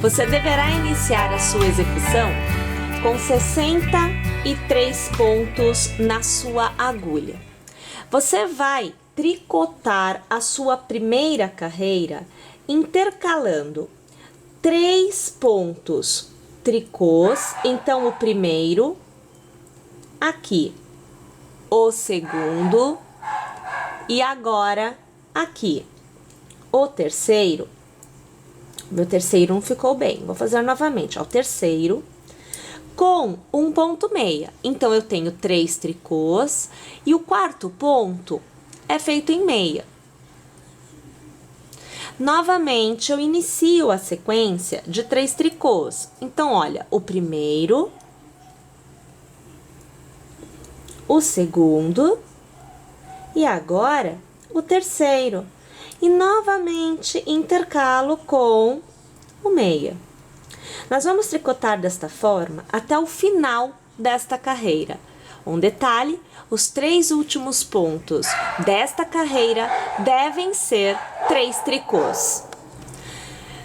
Você deverá iniciar a sua execução com 63 pontos na sua agulha. Você vai tricotar a sua primeira carreira intercalando 3 pontos tricôs, então o primeiro aqui, o segundo e agora aqui o terceiro. Meu terceiro não ficou bem, vou fazer novamente, ó, o terceiro com um ponto meia. Então eu tenho 3 tricôs e o quarto ponto é feito em meia. Novamente, eu inicio a sequência de 3 tricôs. Então, olha, o primeiro, o segundo e agora o terceiro. E novamente intercalo com o meia. Nós vamos tricotar desta forma até o final desta carreira. Um detalhe, os 3 últimos pontos desta carreira devem ser 3 tricôs.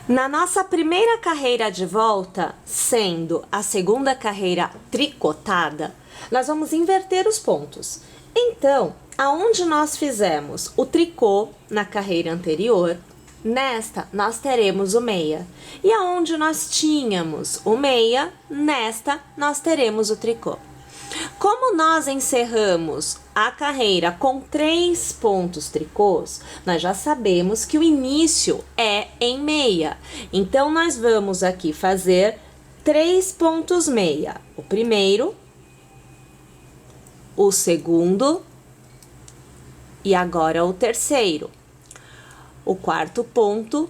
Na nossa primeira carreira de volta, sendo a segunda carreira tricotada, nós vamos inverter os pontos. Então, aonde nós fizemos o tricô na carreira anterior, nesta nós teremos o meia. E aonde nós tínhamos o meia, nesta nós teremos o tricô. Como nós encerramos a carreira com 3 pontos tricôs, nós já sabemos que o início é em meia. Então, nós vamos aqui fazer 3 pontos meia. O primeiro, o segundo e agora o terceiro. O quarto ponto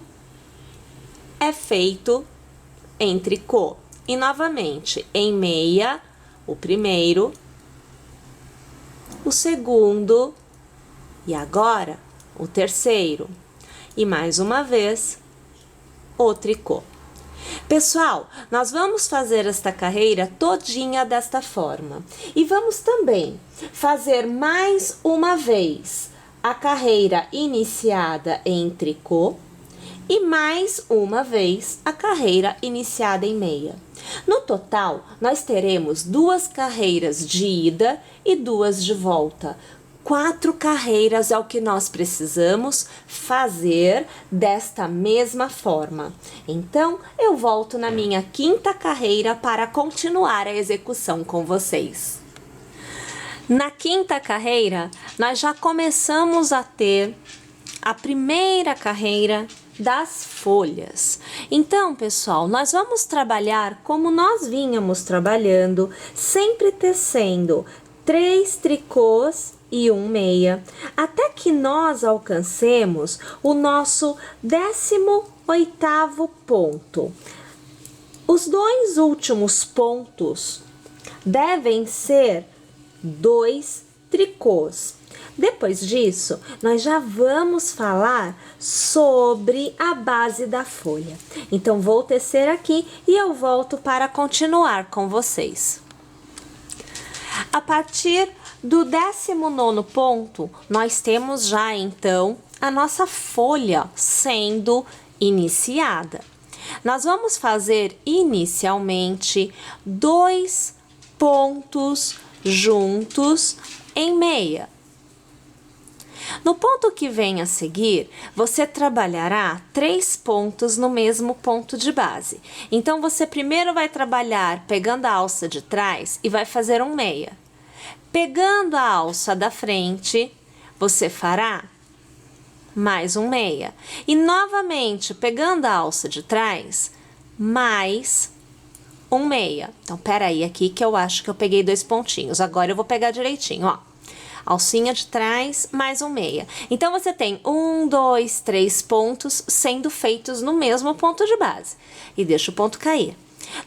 é feito em tricô. E novamente, em meia, o primeiro, o segundo e agora o terceiro. E mais uma vez, o tricô. Pessoal, nós vamos fazer esta carreira todinha desta forma. E vamos também fazer mais uma vez a carreira iniciada em tricô e mais uma vez a carreira iniciada em meia. No total, nós teremos 2 carreiras de ida e 2 de volta. 4 carreiras é o que nós precisamos fazer desta mesma forma. Então, eu volto na minha 5ª carreira para continuar a execução com vocês. Na 5ª carreira, nós já começamos a ter a primeira carreira das folhas. Então, pessoal, nós vamos trabalhar como nós vínhamos trabalhando, sempre tecendo 3 tricôs e um meia, até que nós alcancemos o nosso 18º ponto. Os 2 últimos pontos devem ser 2 tricôs. Depois disso, nós já vamos falar sobre a base da folha. Então, vou tecer aqui e eu volto para continuar com vocês. A partir do 19º ponto, nós temos já, então, a nossa folha sendo iniciada. Nós vamos fazer, inicialmente, 2 pontos juntos em meia. No ponto que vem a seguir, você trabalhará 3 pontos no mesmo ponto de base. Então, você primeiro vai trabalhar pegando a alça de trás e vai fazer um meia. Pegando a alça da frente, você fará mais um meia. E novamente, pegando a alça de trás, mais um meia. Então, peraí aqui que eu acho que eu peguei 2 pontinhos. Agora eu vou pegar direitinho, ó. Alcinha de trás, mais um meia. Então, você tem 1, 2, 3 pontos sendo feitos no mesmo ponto de base. E deixa o ponto cair.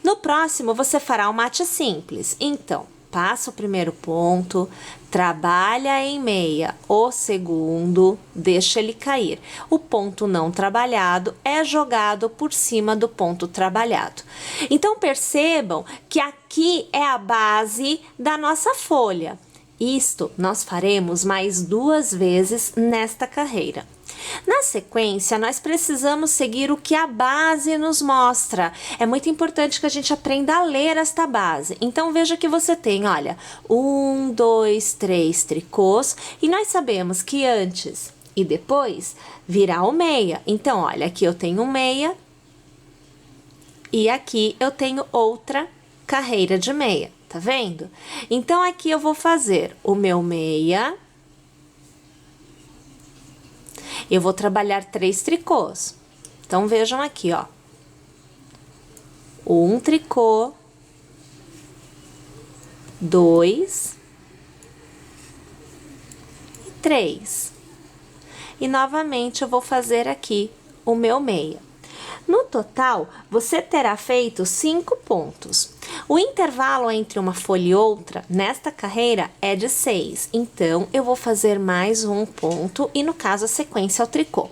No próximo, você fará um mate simples. Então, passa o primeiro ponto, trabalha em meia o segundo, deixa ele cair. O ponto não trabalhado é jogado por cima do ponto trabalhado. Então, percebam que aqui é a base da nossa folha. Isto nós faremos mais 2 vezes nesta carreira. Na sequência, nós precisamos seguir o que a base nos mostra. É muito importante que a gente aprenda a ler esta base. Então, veja que você tem, olha, 1, 2, 3 tricôs, e nós sabemos que antes e depois virá o meia. Então, olha, aqui eu tenho um meia e aqui eu tenho outra carreira de meia, tá vendo? Então, aqui eu vou fazer o meu meia. Eu vou trabalhar 3 tricôs. Então, vejam aqui, ó. Um tricô, 2 e 3. E, novamente, eu vou fazer aqui o meu meia. No total, você terá feito 5 pontos. O intervalo entre uma folha e outra, nesta carreira, é de 6. Então, eu vou fazer mais um ponto e, no caso, a sequência é o tricô.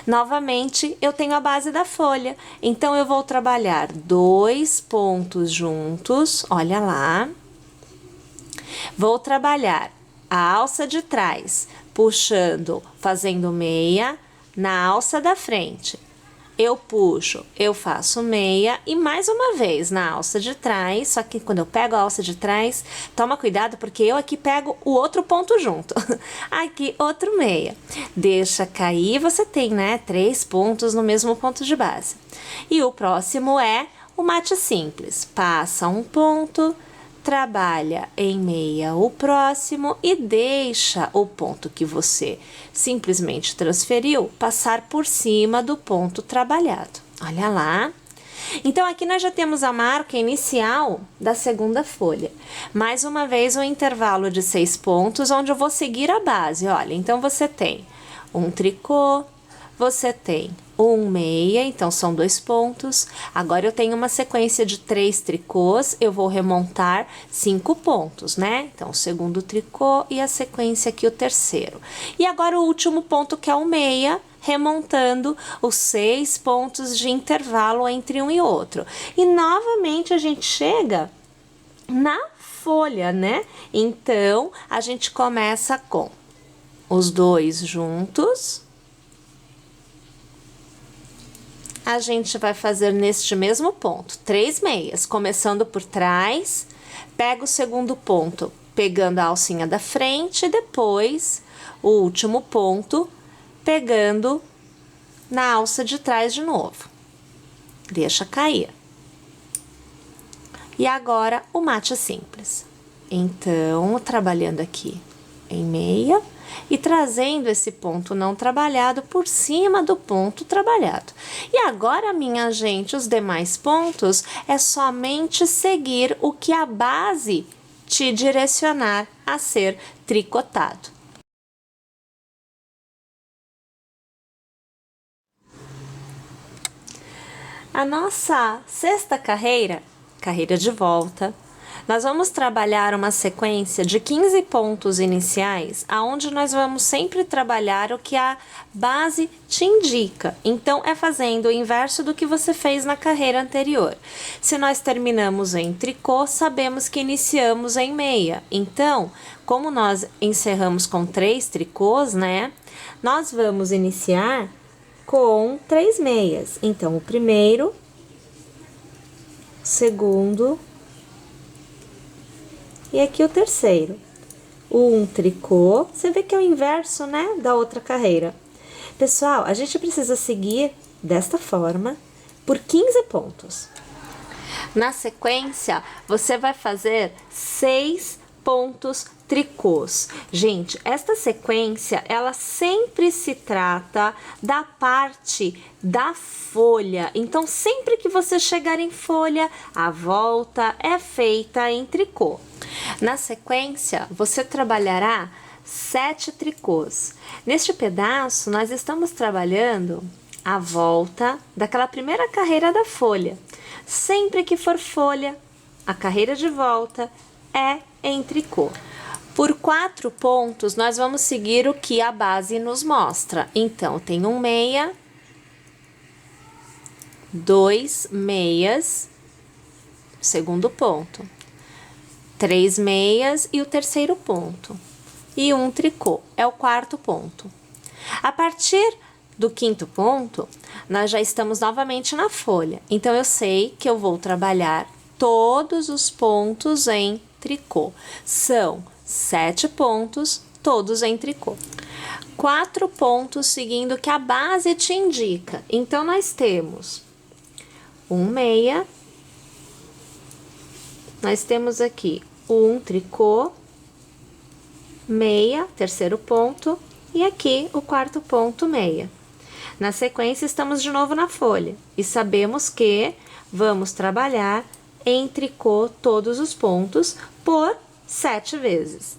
Novamente, eu tenho a base da folha. Então, eu vou trabalhar 2 pontos juntos, olha lá. Vou trabalhar a alça de trás, puxando, fazendo meia na alça da frente. Eu puxo, eu faço meia e mais uma vez na alça de trás, só que quando eu pego a alça de trás, toma cuidado porque eu aqui pego o outro ponto junto. Aqui, outro meia. Deixa cair, você tem, né, 3 pontos no mesmo ponto de base. E o próximo é o mate simples. Passa um ponto, trabalha em meia o próximo e deixa o ponto que você simplesmente transferiu passar por cima do ponto trabalhado. Olha lá. Então, aqui nós já temos a marca inicial da segunda folha. Mais uma vez, um intervalo de 6 pontos, onde eu vou seguir a base. Olha, então você tem um tricô, você tem um meia, então são 2 pontos. Agora eu tenho uma sequência de 3 tricôs, eu vou remontar 5 pontos, né? Então, o segundo tricô e a sequência aqui, o terceiro. E agora o último ponto, que é o meia, remontando os 6 pontos de intervalo entre um e outro. E novamente a gente chega na folha, né? Então, a gente começa com os 2 juntos. A gente vai fazer neste mesmo ponto 3 meias, começando por trás, pega o segundo ponto, pegando a alcinha da frente, e depois o último ponto, pegando na alça de trás de novo. Deixa cair. E agora o mate simples. Então, trabalhando aqui em meia e trazendo esse ponto não trabalhado por cima do ponto trabalhado. E agora, minha gente, os demais pontos é somente seguir o que a base te direcionar a ser tricotado. A nossa sexta carreira, carreira de volta, nós vamos trabalhar uma sequência de 15 pontos iniciais, aonde nós vamos sempre trabalhar o que a base te indica. Então, é fazendo o inverso do que você fez na carreira anterior. Se nós terminamos em tricô, sabemos que iniciamos em meia. Então, como nós encerramos com 3 tricôs, né? Nós vamos iniciar com 3 meias. Então, o primeiro, segundo e aqui o terceiro. Um tricô, você vê que é o inverso, né, da outra carreira. Pessoal, a gente precisa seguir desta forma por 15 pontos. Na sequência, você vai fazer 6 pontos tricôs. Gente, esta sequência, ela sempre se trata da parte da folha. Então, sempre que você chegar em folha, a volta é feita em tricô. Na sequência, você trabalhará 7 tricôs. Neste pedaço, nós estamos trabalhando a volta daquela primeira carreira da folha. Sempre que for folha, a carreira de volta é em tricô. Por 4 pontos, nós vamos seguir o que a base nos mostra. Então, tem um meia, 2 meias, segundo ponto, 3 meias e o terceiro ponto, e um tricô, é o 4º ponto. A partir do quinto ponto, nós já estamos novamente na folha. Então, eu sei que eu vou trabalhar todos os pontos em tricô. São 7 pontos, todos em tricô. 4 pontos seguindo o que a base te indica. Então, nós temos um meia, nós temos aqui um tricô, meia, terceiro ponto, e aqui o quarto ponto, meia. Na sequência, estamos de novo na folha e sabemos que vamos trabalhar em tricô todos os pontos por 7 vezes.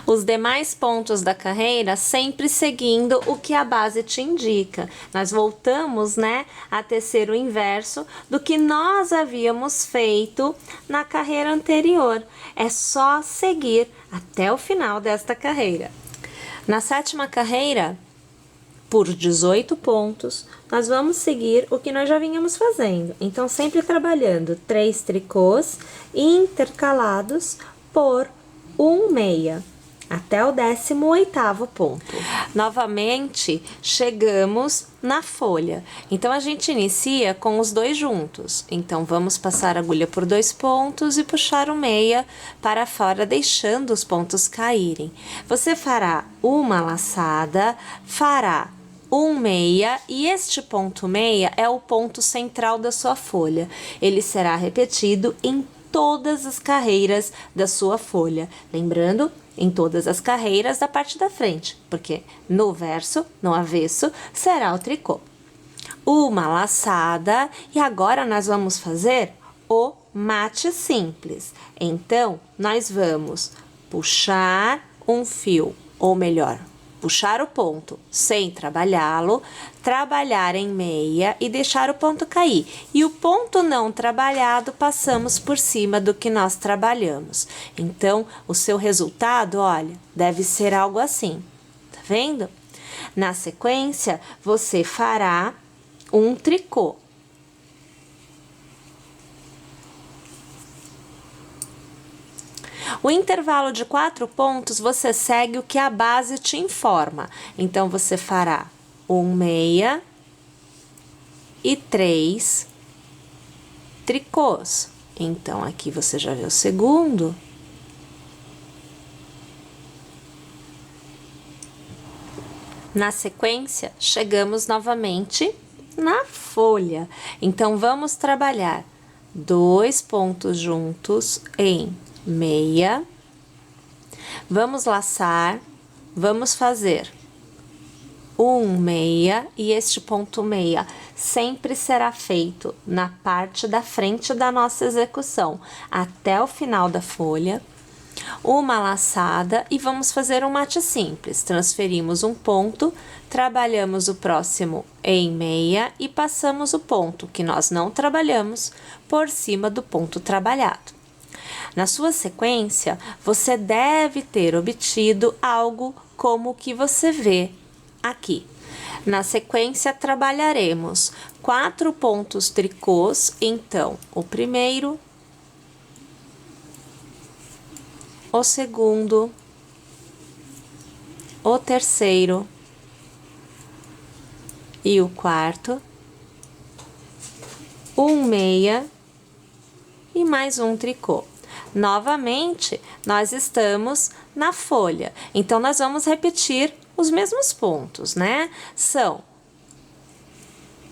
Os demais pontos da carreira sempre seguindo o que a base te indica. Nós voltamos, né, a tecer o inverso do que nós havíamos feito na carreira anterior. É só seguir até o final desta carreira. Na 7ª carreira, por 18 pontos, nós vamos seguir o que nós já vínhamos fazendo. Então, sempre trabalhando 3 tricôs intercalados por um meia, até o 18º ponto. Novamente, chegamos na folha. Então, a gente inicia com os dois juntos. Então, vamos passar a agulha por 2 pontos e puxar o meia para fora, deixando os pontos caírem. Você fará uma laçada, fará um meia, e este ponto meia é o ponto central da sua folha. Ele será repetido em todas as carreiras da sua folha. Lembrando, em todas as carreiras da parte da frente, porque no verso, no avesso, será o tricô. Uma laçada, e agora nós vamos fazer o mate simples. Então, nós vamos puxar um fio, ou melhor, puxar o ponto sem trabalhá-lo, trabalhar em meia e deixar o ponto cair. E o ponto não trabalhado passamos por cima do que nós trabalhamos. Então, o seu resultado, olha, deve ser algo assim. Tá vendo? Na sequência, você fará um tricô. O intervalo de 4 pontos, você segue o que a base te informa. Então, você fará um meia e 3 tricôs. Então, aqui você já vê o segundo. Na sequência, chegamos novamente na folha. Então, vamos trabalhar 2 pontos juntos em meia, vamos laçar, vamos fazer um meia, e este ponto meia sempre será feito na parte da frente da nossa execução, até o final da folha, uma laçada, e vamos fazer um mate simples. Transferimos um ponto, trabalhamos o próximo em meia e passamos o ponto que nós não trabalhamos por cima do ponto trabalhado. Na sua sequência, você deve ter obtido algo como o que você vê aqui. Na sequência, trabalharemos 4 pontos tricôs. Então, o primeiro, o segundo, o terceiro e o quarto, um meia e mais um tricô. Novamente, nós estamos na folha, então nós vamos repetir os mesmos pontos, né? São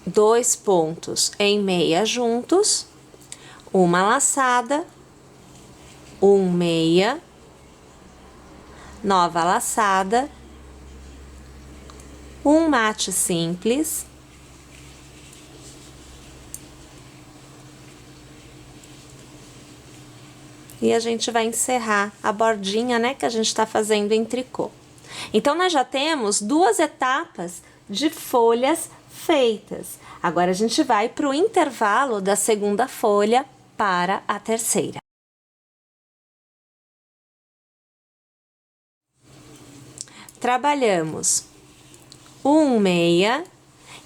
2 pontos em meia juntos, uma laçada, um meia, nova laçada, um mate simples, e a gente vai encerrar a bordinha, né, que a gente tá fazendo em tricô. Então, nós já temos 2 etapas de folhas feitas. Agora, a gente vai para o intervalo da segunda folha para a terceira. Trabalhamos um meia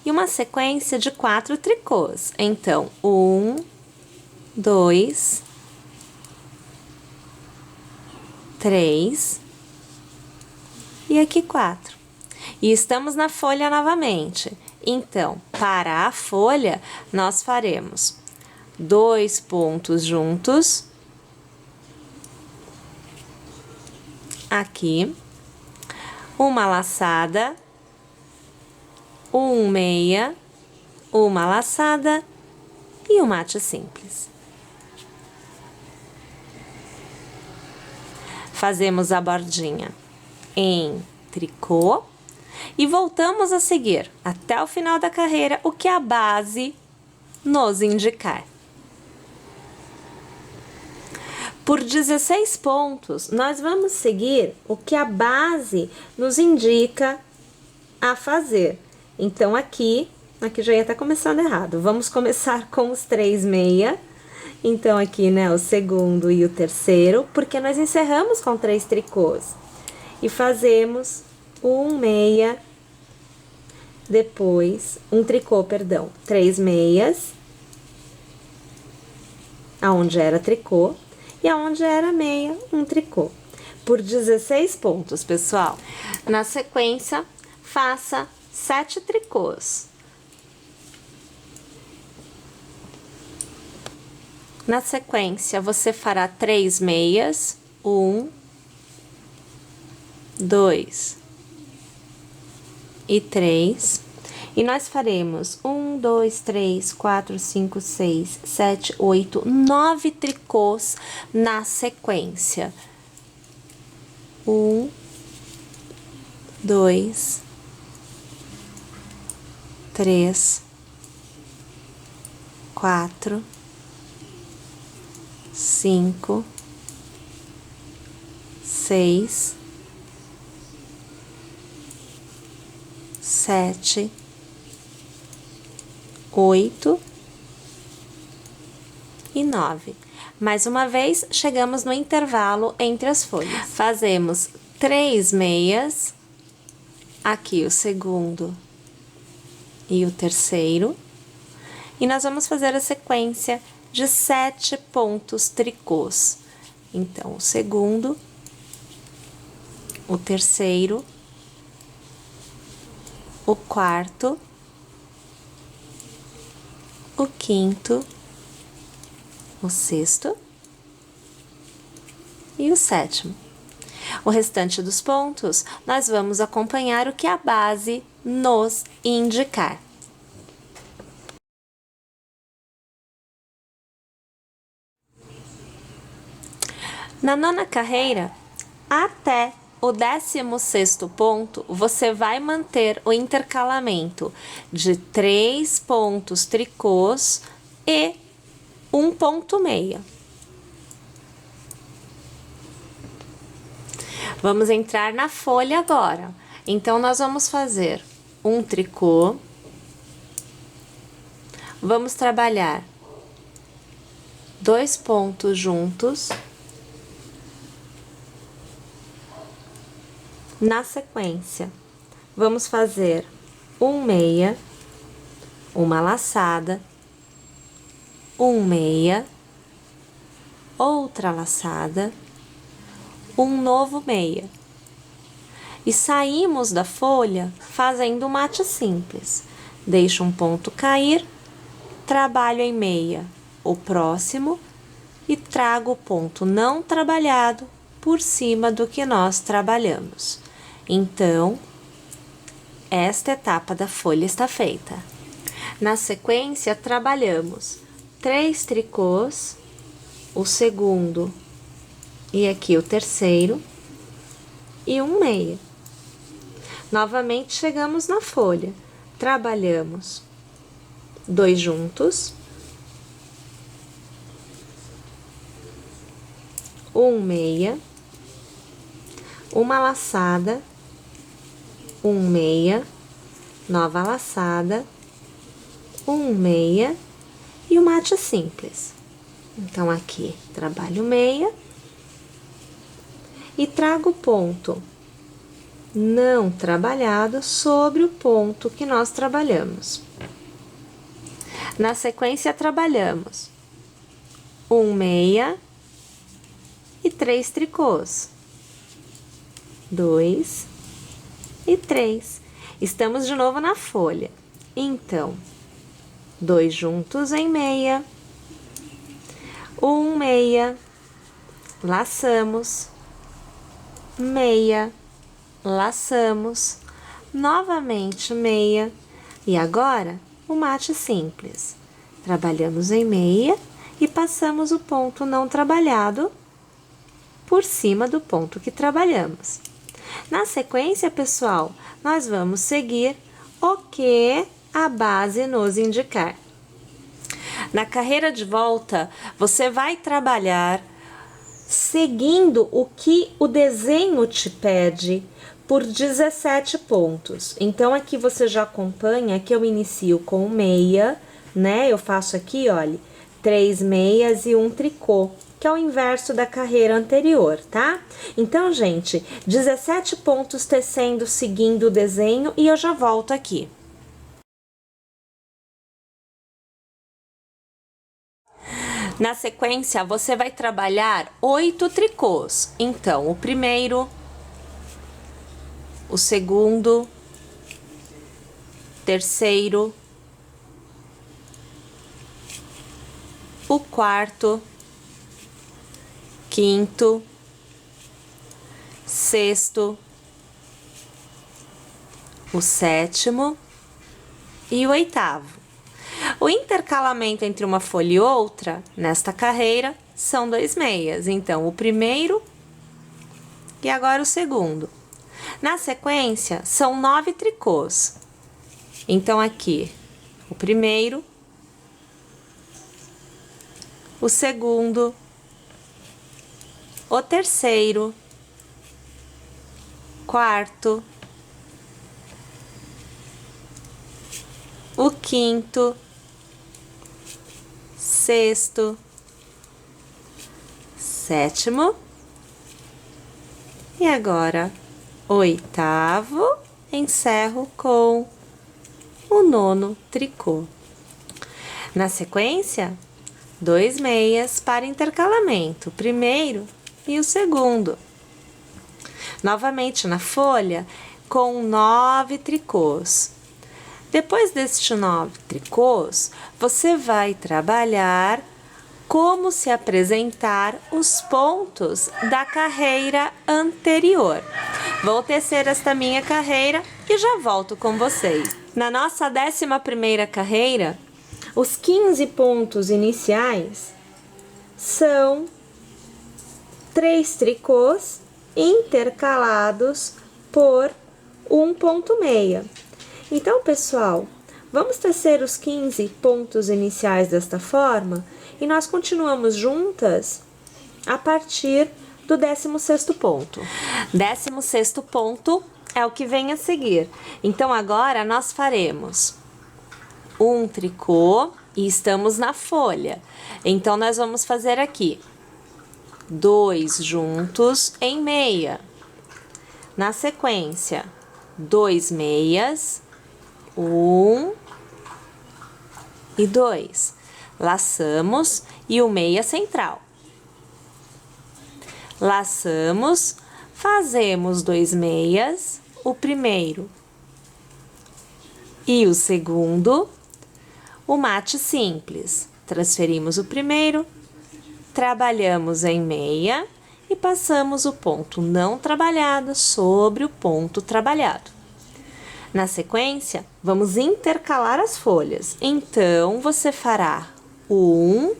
e uma sequência de 4 tricôs. Então, 1, 2, 3 e aqui 4. E estamos na folha novamente. Então, para a folha, nós faremos 2 pontos juntos, aqui, uma laçada, um meia, uma laçada e um mate simples. Fazemos a bordinha em tricô e voltamos a seguir até o final da carreira o que a base nos indicar. Por 16 pontos, nós vamos seguir o que a base nos indica a fazer. Então, aqui já ia estar começando errado. Vamos começar com os 3 meia. Então, aqui, né, o segundo e o terceiro, porque nós encerramos com 3 tricôs. E fazemos um meia, depois, um tricô, perdão, 3 meias, aonde era tricô, e aonde era meia, um tricô. Por 16 pontos, pessoal. Na sequência, faça 7 tricôs. Na sequência, você fará 3 meias, 1, 2 e 3. E nós faremos 1, 2, 3, 4, 5, 6, 7, 8, 9 tricôs na sequência. 1, 2, 3, 4, 5, 6, 7, 8 e 9. Mais uma vez, chegamos no intervalo entre as folhas. Fazemos 3 meias, aqui o segundo e o terceiro, e nós vamos fazer a sequência de 7 pontos tricôs. Então, o segundo, o terceiro, o quarto, o quinto, o sexto e o sétimo. O restante dos pontos, nós vamos acompanhar o que a base nos indicar. Na nona carreira, até o 16º ponto, você vai manter o intercalamento de 3 pontos tricôs e 1 ponto meia. Vamos entrar na folha agora. Então, nós vamos fazer um tricô. Vamos trabalhar 2 pontos juntos. Na sequência, vamos fazer um meia, uma laçada, um meia, outra laçada, um novo meia. E saímos da folha fazendo um mate simples. Deixo um ponto cair, trabalho em meia o próximo e trago o ponto não trabalhado por cima do que nós trabalhamos. Então, esta etapa da folha está feita. Na sequência, trabalhamos 3 tricôs, o segundo e aqui o terceiro, e um meia. Novamente, chegamos na folha. Trabalhamos 2 juntos, um meia, uma laçada, um meia, nova laçada, um meia e o mate simples. Então, aqui, trabalho meia e trago o ponto não trabalhado sobre o ponto que nós trabalhamos. Na sequência, trabalhamos um meia e 3 tricôs. 2 e 3. Estamos de novo na folha. Então, 2 juntos em meia, 1 meia, laçamos, meia, laçamos, novamente meia, e agora o mate simples. Trabalhamos em meia e passamos o ponto não trabalhado por cima do ponto que trabalhamos. Na sequência, pessoal, nós vamos seguir o que a base nos indicar. Na carreira de volta, você vai trabalhar seguindo o que o desenho te pede por 17 pontos. Então, aqui você já acompanha que eu inicio com meia, né? Eu faço aqui, olha, 3 meias e 1 tricô, que é o inverso da carreira anterior, tá? Então, gente, 17 pontos tecendo seguindo o desenho e eu já volto aqui. Na sequência, você vai trabalhar 8 tricôs. Então, o primeiro, o segundo, terceiro, o quarto, quinto, sexto, o sétimo e o oitavo. O intercalamento entre uma folha e outra, nesta carreira, são 2 meias. Então, o primeiro e agora o segundo. Na sequência, são 9 tricôs. Então, aqui, o primeiro, o segundo, o terceiro, quarto, o quinto, sexto, sétimo e agora oitavo, encerro com o 9º tricô. Na sequência, 2 meias para intercalamento, o primeiro e o segundo. Novamente na folha, com 9 tricôs. Depois destes 9 tricôs, você vai trabalhar como se apresentar os pontos da carreira anterior. Vou tecer esta minha carreira e já volto com vocês. Na nossa 11ª carreira, os 15 pontos iniciais são 3 tricôs intercalados por 1 ponto meia. Então, pessoal, vamos tecer os 15 pontos iniciais desta forma e nós continuamos juntas a partir do 16º ponto. 16º ponto é o que vem a seguir. Então, agora nós faremos 1 tricô e estamos na folha. Então, nós vamos fazer aqui 2 juntos em meia. Na sequência, 2 meias, 1 e 2. Laçamos e o meia central. Laçamos, fazemos 2 meias, o primeiro e o segundo, o mate simples. Transferimos o primeiro, trabalhamos em meia e passamos o ponto não trabalhado sobre o ponto trabalhado. Na sequência, vamos intercalar as folhas. Então, você fará 1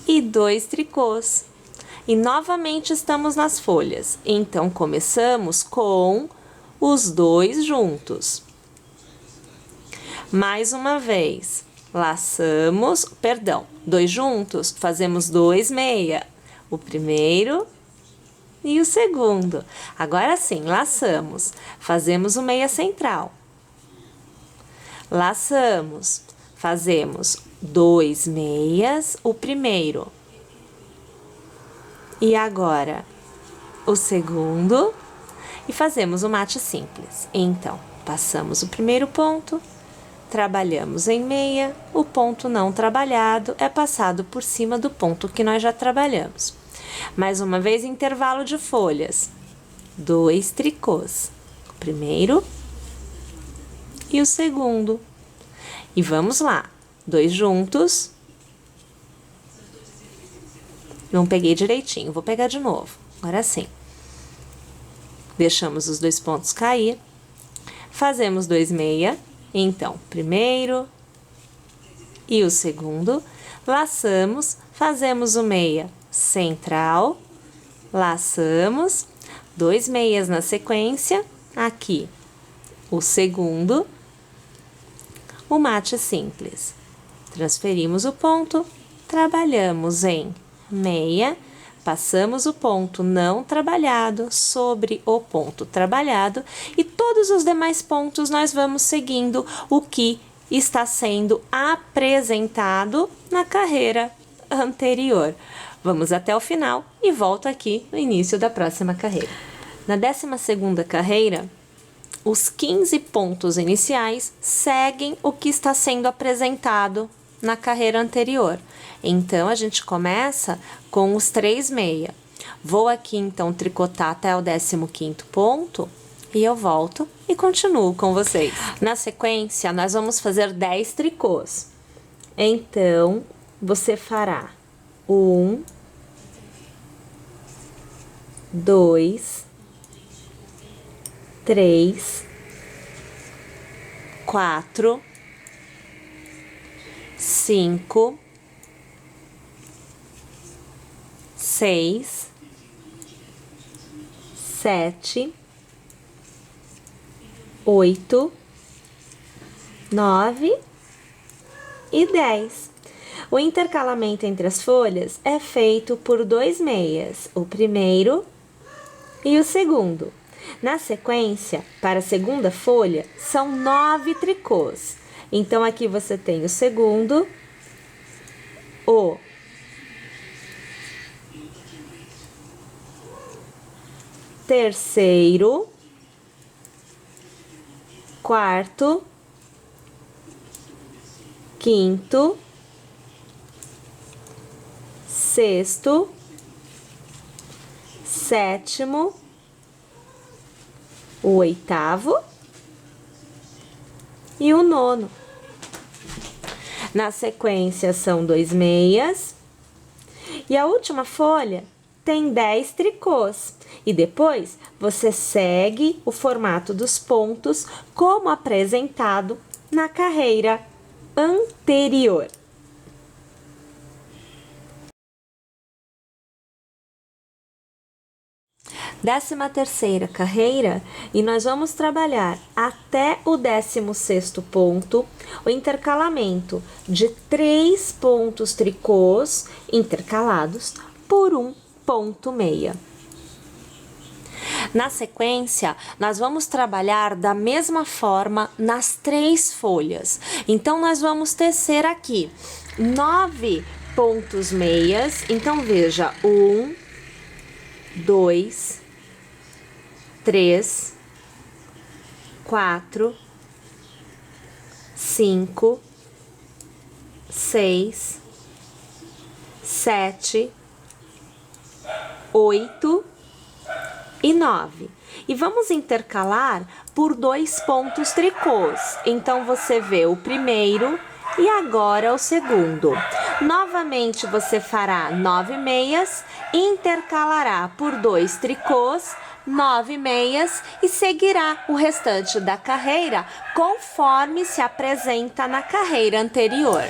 e 2 tricôs. E novamente estamos nas folhas. Então, começamos com os 2 juntos. Mais uma vez, laçamos, 2 juntos, fazemos 2 meia. O primeiro e o segundo. Agora sim, laçamos, fazemos o meia central. Laçamos, fazemos 2 meias, o primeiro. E agora, o segundo, e fazemos o mate simples. Então, passamos o primeiro ponto, trabalhamos em meia, o ponto não trabalhado é passado por cima do ponto que nós já trabalhamos. Mais uma vez, intervalo de folhas. 2 tricôs. O primeiro e o segundo. E vamos lá, 2 juntos. Não peguei direitinho, vou pegar de novo. Agora sim. Deixamos os 2 pontos cair. Fazemos 2 meia. Então, primeiro e o segundo. Laçamos, fazemos o meia central. Laçamos, 2 meias na sequência. Aqui, o segundo. O mate simples. Transferimos o ponto, trabalhamos em meia, passamos o ponto não trabalhado sobre o ponto trabalhado e todos os demais pontos nós vamos seguindo o que está sendo apresentado na carreira anterior. Vamos até o final e volto aqui no início da próxima carreira. Na 12ª carreira, os 15 pontos iniciais seguem o que está sendo apresentado na carreira anterior. Então, a gente começa com os 3 meia. Vou aqui, então, tricotar até o 15º ponto e eu volto e continuo com vocês. Na sequência, nós vamos fazer 10 tricôs. Então, você fará 1, 2, 3, 4, 5, 6, 7, 8, 9 e 10. O intercalamento entre as folhas é feito por 2 meias, o primeiro e o segundo. Na sequência, para a segunda folha, são 9 tricôs. Então, aqui você tem o segundo, o terceiro, quarto, quinto, sexto, sétimo, o oitavo e o nono. Na sequência, são 2 meias. E a última folha tem 10 tricôs. E depois, você segue o formato dos pontos como apresentado na carreira anterior. 13ª carreira, e nós vamos trabalhar até o 16º ponto, o intercalamento de 3 pontos tricôs intercalados por 1 ponto meia. Na sequência, nós vamos trabalhar da mesma forma nas 3 folhas. Então, nós vamos tecer aqui 9 pontos meias. Então, veja, 1, 2, 3, 4, 5, 6, 7, 8 e 9. E vamos intercalar por 2 pontos tricôs. Então, você vê o primeiro e agora o segundo. Novamente, você fará 9 meias, intercalará por 2 tricôs, 9 meias e seguirá o restante da carreira conforme se apresenta na carreira anterior.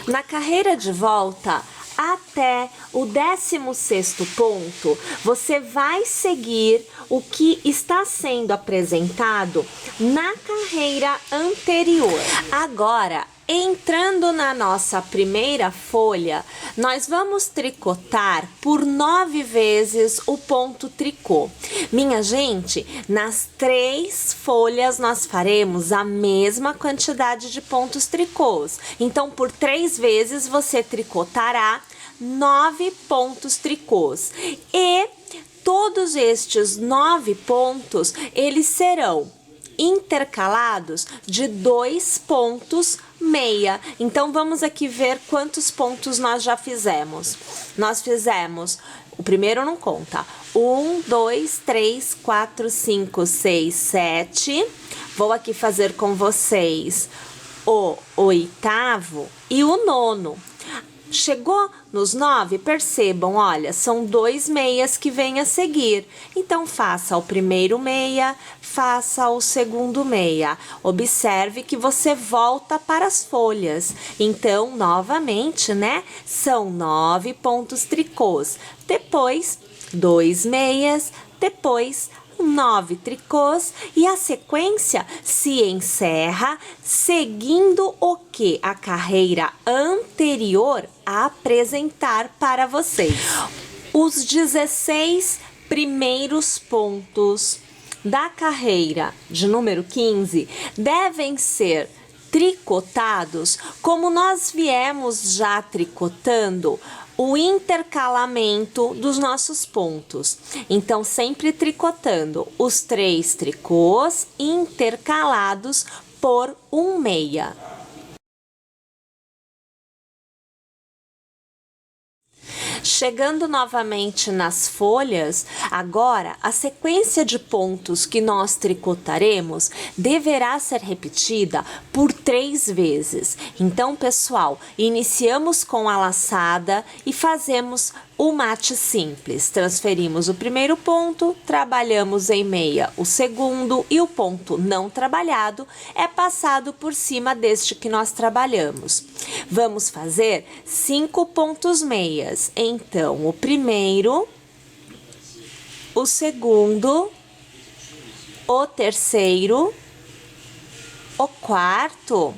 Na carreira de volta, até o 16º ponto, você vai seguir o que está sendo apresentado na carreira anterior. Agora, entrando na nossa primeira folha, nós vamos tricotar por 9 vezes o ponto tricô. Minha gente, nas 3 folhas nós faremos a mesma quantidade de pontos tricôs. Então, por 3 vezes você tricotará 9 pontos tricôs. E todos estes 9 pontos, eles serão intercalados de 2 pontos meia. Então, vamos aqui ver quantos pontos nós já fizemos. Nós fizemos O primeiro não conta. 1, 2, 3, 4, 5, 6, 7. Vou aqui fazer com vocês o oitavo e o nono. Chegou nos 9, percebam, olha, são 2 meias que vêm a seguir. Então, faça o primeiro meia, faça o segundo meia. Observe que você volta para as folhas. Então, novamente, né, são 9 pontos tricôs. Depois, 2 meias, depois 9 tricôs e a sequência se encerra seguindo o que a carreira anterior a apresentar para vocês. Os 16 primeiros pontos da carreira de número 15 devem ser tricotados como nós viemos já tricotando o intercalamento dos nossos pontos. Então, sempre tricotando os 3 tricôs intercalados por um meia. Chegando novamente nas folhas, agora a sequência de pontos que nós tricotaremos deverá ser repetida por 3 vezes. Então, pessoal, iniciamos com a laçada e fazemos o mate simples. Transferimos o primeiro ponto, trabalhamos em meia o segundo e o ponto não trabalhado é passado por cima deste que nós trabalhamos. Vamos fazer 5 pontos meias. Então, o primeiro, o segundo, o terceiro, o quarto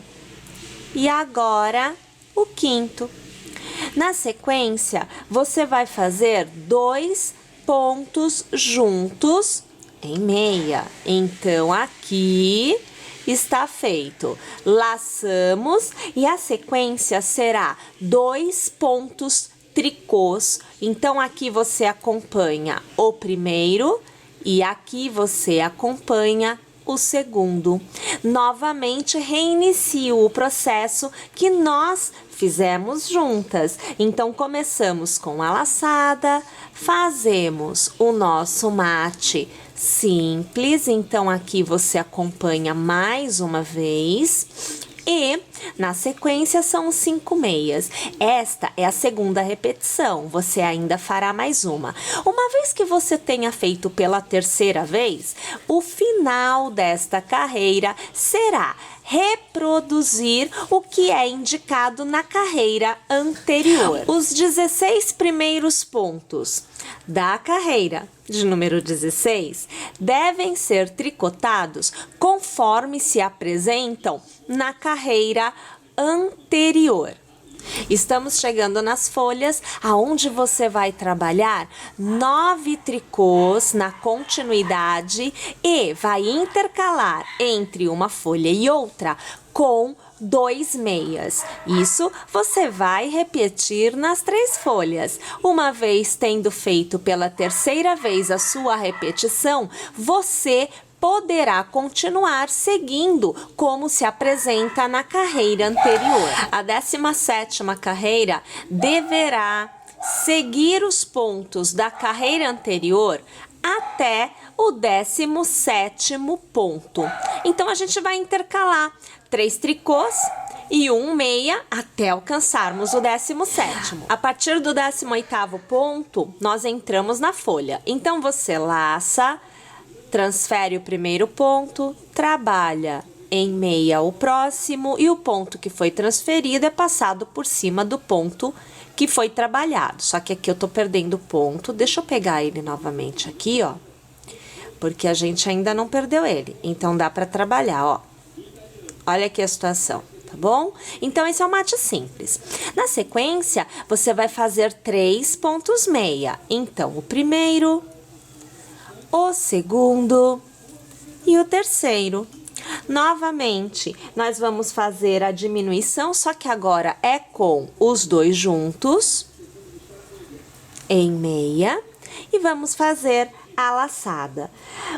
e agora o quinto. Na sequência, você vai fazer 2 pontos juntos em meia. Então, aqui está feito. Laçamos e a sequência será 2 pontos tricôs. Então, aqui você acompanha o primeiro e aqui você acompanha o segundo. Novamente, reinicio o processo que nós fizemos juntas. Então, começamos com a laçada, fazemos o nosso mate simples. Então, aqui você acompanha mais uma vez. E, na sequência, são 5 meias. Esta é a segunda repetição, você ainda fará mais uma. Uma vez que você tenha feito pela terceira vez, o final desta carreira será reproduzir o que é indicado na carreira anterior. Os 16 primeiros pontos da carreira de número 16 devem ser tricotados conforme se apresentam na carreira anterior. Estamos chegando nas folhas, aonde você vai trabalhar 9 tricôs na continuidade e vai intercalar entre uma folha e outra com 2 meias. Isso você vai repetir nas 3 folhas. Uma vez tendo feito pela terceira vez a sua repetição, você poderá continuar seguindo como se apresenta na carreira anterior. A 17ª carreira deverá seguir os pontos da carreira anterior até o 17º ponto. Então, a gente vai intercalar 3 tricôs e 1 meia até alcançarmos o 17º. A partir do 18º ponto, nós entramos na folha. Então, você laça, transfere o primeiro ponto, trabalha em meia o próximo e o ponto que foi transferido é passado por cima do ponto que foi trabalhado. Só que aqui eu tô perdendo ponto. Deixa eu pegar ele novamente aqui, ó. Porque a gente ainda não perdeu ele. Então, dá pra trabalhar, ó. Olha aqui a situação, tá bom? Então, esse é o mate simples. Na sequência, você vai fazer 3 pontos meia. Então, o primeiro, o segundo e o terceiro. Novamente, nós vamos fazer a diminuição, só que agora é com os 2 juntos, em meia, e vamos fazer a laçada.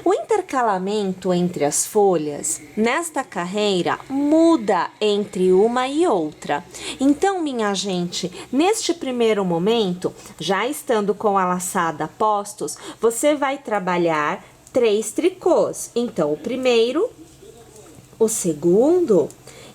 O intercalamento entre as folhas nesta carreira muda entre uma e outra. Então, minha gente, neste primeiro momento, já estando com a laçada postos, você vai trabalhar 3 tricôs. Então, o primeiro, o segundo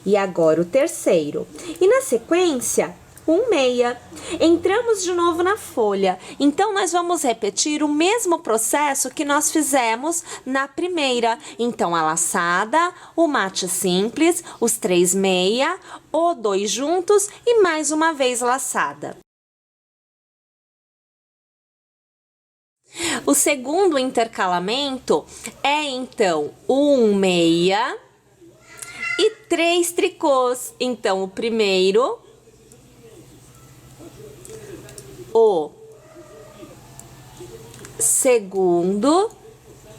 e agora o terceiro. E na sequência, um meia. Entramos de novo na folha. Então, nós vamos repetir o mesmo processo que nós fizemos na primeira. Então, a laçada, o mate simples, os 3 meia, o 2 juntos e mais uma vez laçada. O segundo intercalamento é, então, o 1 meia e 3 tricôs. Então, o primeiro, o segundo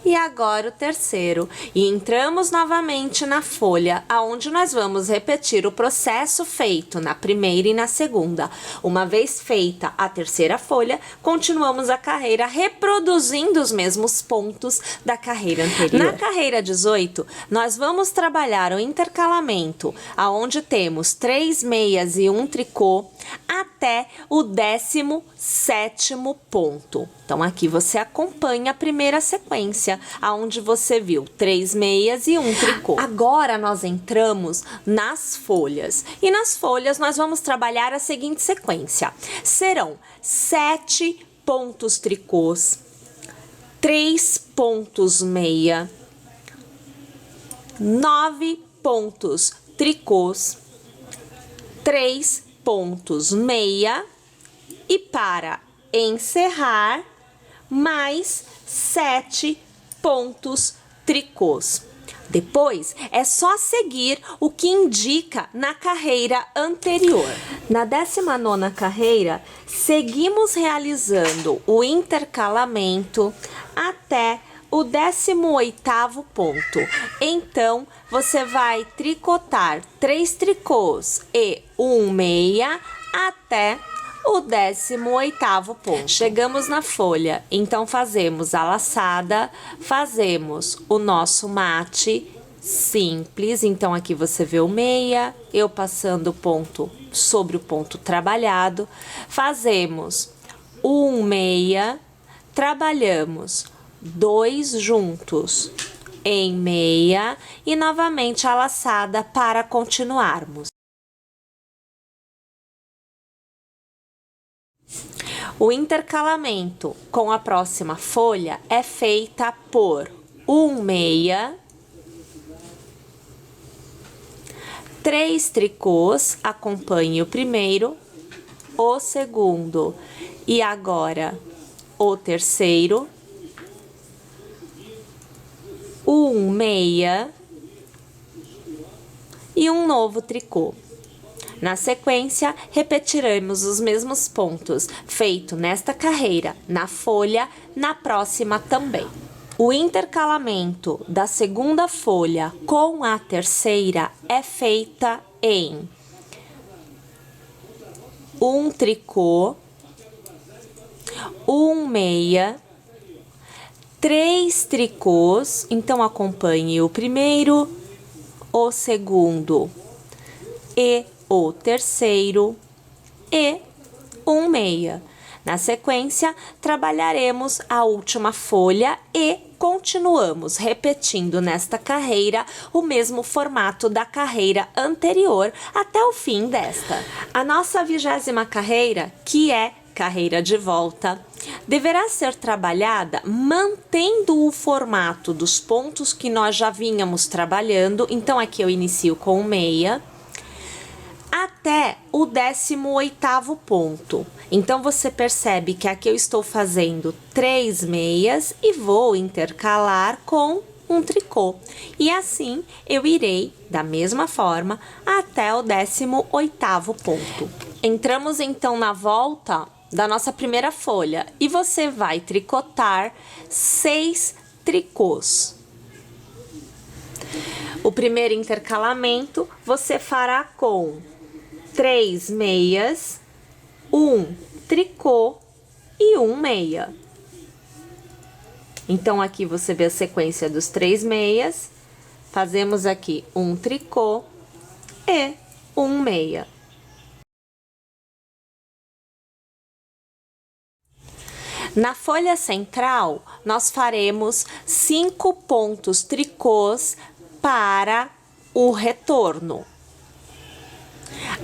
e agora o terceiro. E entramos novamente na folha, aonde nós vamos repetir o processo feito na primeira e na segunda. Uma vez feita a terceira folha, continuamos a carreira reproduzindo os mesmos pontos da carreira anterior. Na carreira 18, nós vamos trabalhar o intercalamento, aonde temos 3 meias e 1 tricô, até o 17º ponto. Então, aqui você acompanha a primeira sequência, aonde você viu 3 meias e 1 tricô. Agora, nós entramos nas folhas. E nas folhas, nós vamos trabalhar a seguinte sequência. Serão 7 pontos tricôs, 3 pontos meia, 9 pontos tricôs, 3 pontos meia e para encerrar mais 7 pontos tricôs. Depois é só seguir o que indica na carreira anterior. Na 19ª carreira, seguimos realizando o intercalamento até o 18º ponto. Então, você vai tricotar 3 tricôs e 1 meia até o 18º ponto. Chegamos na folha, então fazemos a laçada, fazemos o nosso mate simples. Então, aqui você vê o meia, eu passando o ponto sobre o ponto trabalhado. Fazemos 1 meia, trabalhamos 2 juntos em meia e novamente a laçada para continuarmos. O intercalamento com a próxima folha é feita por 1 meia, 3 tricôs, acompanhe o primeiro, o segundo e agora o terceiro, 1 meia e um novo tricô. Na sequência, repetiremos os mesmos pontos feito nesta carreira, na folha, na próxima também. O intercalamento da segunda folha com a terceira é feita em 1 tricô, 1 meia, 3 tricôs, então acompanhe o primeiro, o segundo e o terceiro e 1 meia. Na sequência, trabalharemos a última folha e continuamos repetindo nesta carreira o mesmo formato da carreira anterior até o fim desta. A nossa 20ª carreira, que é carreira de volta, deverá ser trabalhada mantendo o formato dos pontos que nós já vínhamos trabalhando. Então, aqui eu inicio com meia até o 18º ponto. Então, você percebe que aqui eu estou fazendo 3 meias e vou intercalar com um tricô. E assim, eu irei, da mesma forma, até o 18º ponto. Entramos, então, na volta da nossa primeira folha e você vai tricotar 6 tricôs. O primeiro intercalamento você fará com 3 meias, 1 tricô e 1 meia. Então, aqui você vê a sequência dos 3 meias, fazemos aqui um tricô e um meia. Na folha central, nós faremos 5 pontos tricôs para o retorno.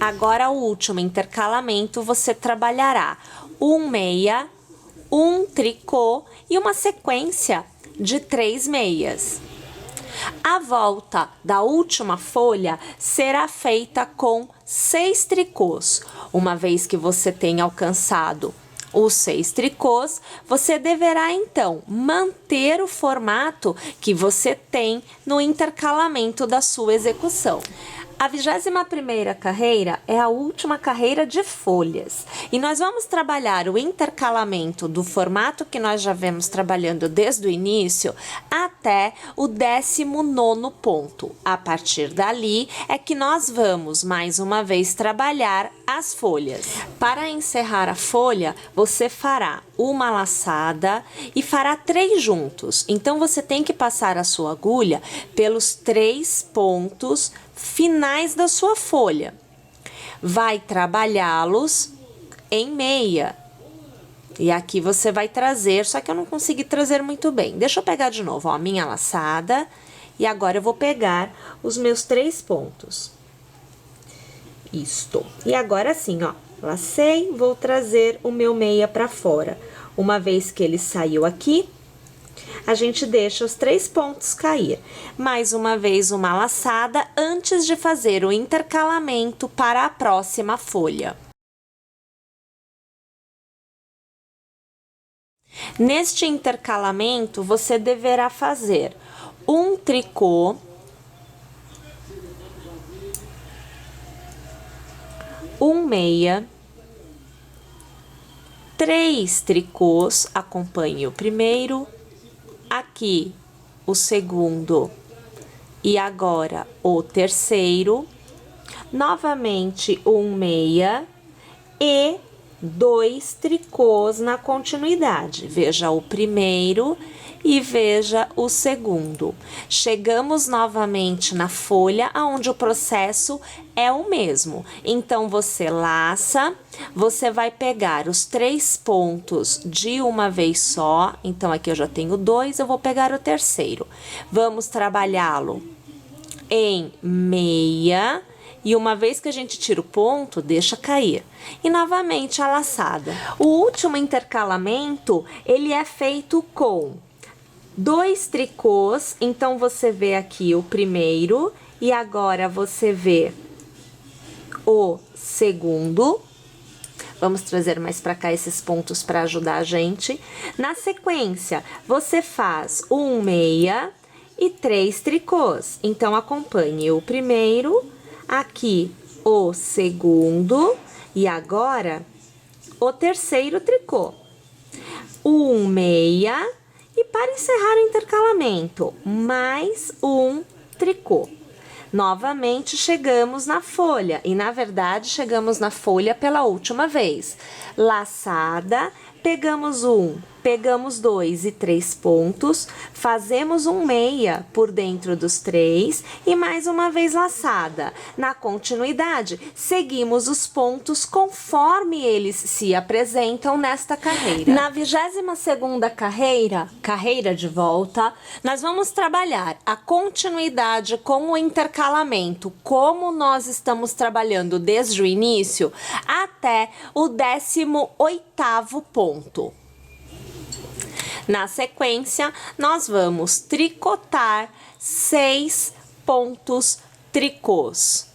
Agora, o último intercalamento, você trabalhará um meia, um tricô e uma sequência de 3 meias. A volta da última folha será feita com 6 tricôs. Uma vez que você tenha alcançado os 6 tricôs, você deverá então manter o formato que você tem no intercalamento da sua execução. A 21ª carreira é a última carreira de folhas e nós vamos trabalhar o intercalamento do formato que nós já vemos trabalhando desde o início até o 19º ponto. A partir dali é que nós vamos mais uma vez trabalhar as folhas. Para encerrar a folha, você fará uma laçada e fará 3 juntos. Então, você tem que passar a sua agulha pelos 3 pontos finais da sua folha. Vai trabalhá-los em meia. E aqui você vai trazer, só que eu não consegui trazer muito bem. Deixa eu pegar de novo, ó, a minha laçada. E agora eu vou pegar os meus 3 pontos. Isto. E agora sim, ó, lacei, vou trazer o meu meia pra fora. Uma vez que ele saiu aqui, a gente deixa os 3 pontos cair. Mais uma vez uma laçada antes de fazer o intercalamento para a próxima folha. Neste intercalamento, você deverá fazer um tricô, um meia, 3 tricôs, acompanhe o primeiro, aqui o segundo e agora o terceiro, novamente um meia e 2 tricôs na continuidade. Veja o primeiro e veja o segundo. Chegamos novamente na folha onde o processo é o mesmo. Então, você laça, você vai pegar os 3 pontos de uma vez só. Então, aqui eu já tenho 2, eu vou pegar o terceiro. Vamos trabalhá-lo em meia. E uma vez que a gente tira o ponto, deixa cair. E novamente a laçada. O último intercalamento, ele é feito com 2 tricôs. Então, você vê aqui o primeiro e agora você vê o segundo. Vamos trazer mais para cá esses pontos para ajudar a gente. Na sequência, você faz um meia e 3 tricôs. Então, acompanhe o primeiro, aqui o segundo e agora o terceiro tricô. Um meia e para encerrar o intercalamento, mais um tricô. Novamente chegamos na folha e na verdade chegamos na folha pela última vez. Laçada, pegamos 1, pegamos 2 e 3 pontos, fazemos um meia por dentro dos 3 e mais uma vez laçada. Na continuidade, seguimos os pontos conforme eles se apresentam nesta carreira. Na 22ª carreira, carreira de volta, nós vamos trabalhar a continuidade com o intercalamento, como nós estamos trabalhando desde o início até o 18º ponto. Na sequência, nós vamos tricotar 6 pontos tricôs.